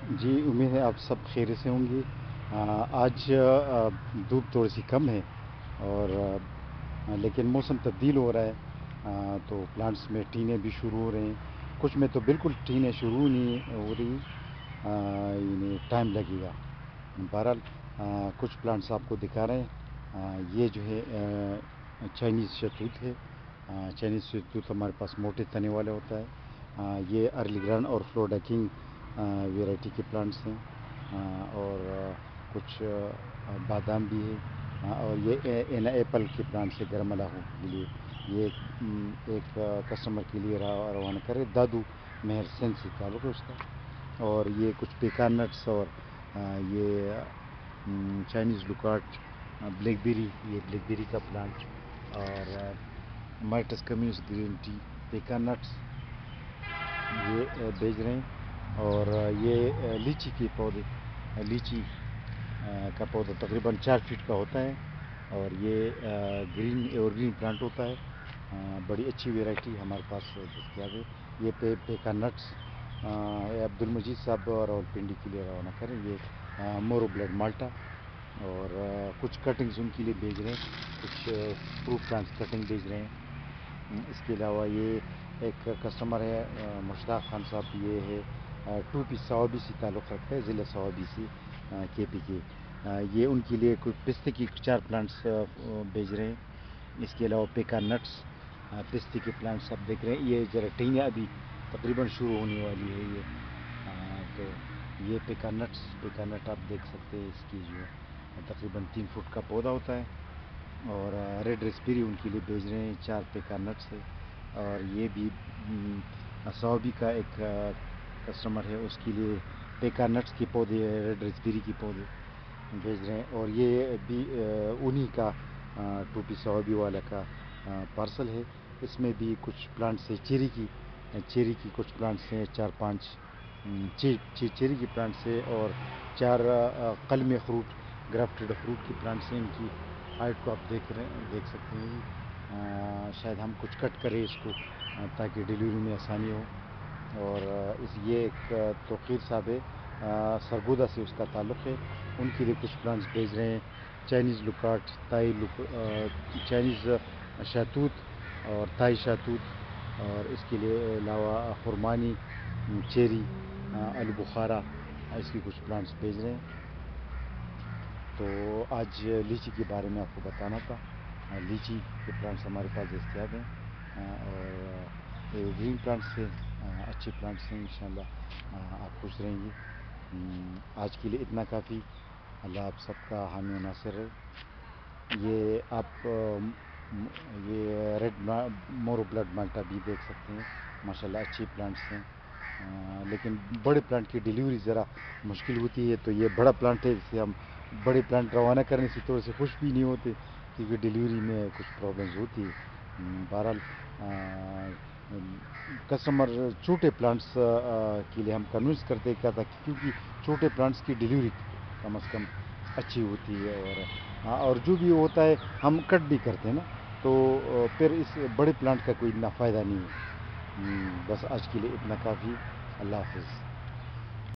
جی امید ہے آپ سب خیریت سے ہوں گی۔ آج دھوپ تھوڑی سی کم ہے اور لیکن موسم تبدیل ہو رہا ہے، تو پلانٹس میں ٹینیں بھی شروع ہو رہے ہیں، کچھ میں تو بالکل ٹینیں شروع نہیں ہو رہی، یعنی ٹائم لگے گا۔ بہرحال کچھ پلانٹس آپ کو دکھا رہے ہیں۔ یہ جو ہے چائنیز شہتوت ہے۔ چائنیز شہتوت ہمارے پاس موٹے تنے والے ہوتا ہے۔ یہ ارلی گران اور فلوڈیکنگ ویرائٹی کے پلانٹس ہیں، اور کچھ بادام بھی ہے، اور یہ ایپل کے پلانٹس ہے گرم علاقوں کے لیے۔ یہ ایک کسٹمر کے لیے روانہ کرے، دادو مہر سین سے تعلق ہے اس کا۔ اور یہ کچھ پیکان نٹس اور یہ چائنیز لوکارٹ بلیک بیری، یہ بلیک بیری کا پلانٹ، اور مائٹس کمیونس گرین ٹی پیکان نٹس یہ بیچ رہے ہیں۔ اور یہ لیچی کے پودے، لیچی کا پودا تقریباً 4 فٹ کا ہوتا ہے، اور یہ گرین ایور گرین پلانٹ ہوتا ہے۔ بڑی اچھی ویرائٹی ہمارے پاس دستیاب ہے۔ یہ پیکان نٹس عبد المجید صاحب راولپنڈی کے لیے روانہ کریں۔ یہ مورو بلیڈ مالٹا، اور کچھ کٹنگز ان کے لیے بھیج رہے ہیں، کچھ فروٹ پلانٹس کٹنگ بھیج رہے ہیں۔ اس کے علاوہ یہ ایک کسٹمر ہے مشتاق خان صاحب، یہ ہے 2 پی صوابی سے تعلق رکھتا ہے، ضلع صوابی سے، کے پی کے۔ یہ ان کے لیے کوئی پستے کی 4 پلانٹس بھیج رہے ہیں۔ اس کے علاوہ پیکان نٹس، پستے کے پلانٹس آپ دیکھ رہے ہیں۔ یہ ذرا ٹینیاں ابھی تقریباً شروع ہونے والی ہے یہ، تو یہ پیکان نٹ آپ دیکھ سکتے ہیں، اس کی جو تقریباً 3 فٹ کا پودا ہوتا ہے۔ اور ریڈ ریسپیری ان کے لیے بھیج رہے ہیں، 4 پیکان نٹس ہے۔ اور یہ بھی صوابی کا ایک کسٹمر ہے، اس کے لیے پیکان نٹس کے پودے، ریڈ ریسپیری کے پودے بھیج رہے ہیں۔ اور یہ بھی انہی کا 2 پی صوابی والا کا پارسل ہے۔ اس میں بھی کچھ پلانٹس ہے چیری کی کچھ پلانٹس ہیں، 4-5 چیری کی پلانٹس ہے، اور 4 قلم فروٹ گرافٹڈ فروٹ کی پلانٹس ہیں۔ ان کی ہائٹ کو آپ دیکھ سکتے ہیں۔ شاید ہم کچھ کٹ کریں اس کو تاکہ ڈیلیوری میں آسانی ہو۔ اور یہ ایک توقیر صاحب ہے، سرگودا سے اس کا تعلق ہے، ان کے لیے کچھ پلانٹس بھیج رہے ہیں، چائنیز لوکارٹ، چائنیز شہتوت اور تائی شہتوت، اور اس کے لیے علاوہ خرمانی، چیری، آلو بخارا، اس کی کچھ پلانٹس بھیج رہے ہیں۔ تو آج لیچی کے بارے میں آپ کو بتانا تھا۔ لیچی کے پلانٹس ہمارے پاس دستیاب ہیں، اور گرین پلانٹس سے اچھے پلانٹس ہیں، انشاءاللہ آپ خوش رہیں گے۔ آج کے لیے اتنا کافی۔ اللہ آپ سب کا حامی و ناصر رہے۔ یہ ریڈ مورو بلڈ مالٹا بھی دیکھ سکتے ہیں، ماشاءاللہ اچھے پلانٹس ہیں، لیکن بڑے پلانٹ کی ڈیلیوری ذرا مشکل ہوتی ہے، تو یہ بڑا پلانٹ ہے، جسے ہم بڑے پلانٹ روانہ کرنے سے تھوڑے سے خوش بھی نہیں ہوتے، کیونکہ ڈیلیوری میں کچھ پرابلمز ہوتی ہے۔ بہرحال کسٹمر چھوٹے پلانٹس کے لیے ہم کنوینس کرتے کیا تھا، کیونکہ چھوٹے پلانٹس کی ڈیلیوری کم از کم اچھی ہوتی ہے، اور جو بھی ہوتا ہے ہم کٹ بھی کرتے ہیں نا، تو پھر اس بڑے پلانٹ کا کوئی اتنا فائدہ نہیں ہے۔ بس آج کے لیے اتنا کافی۔ اللہ حافظ۔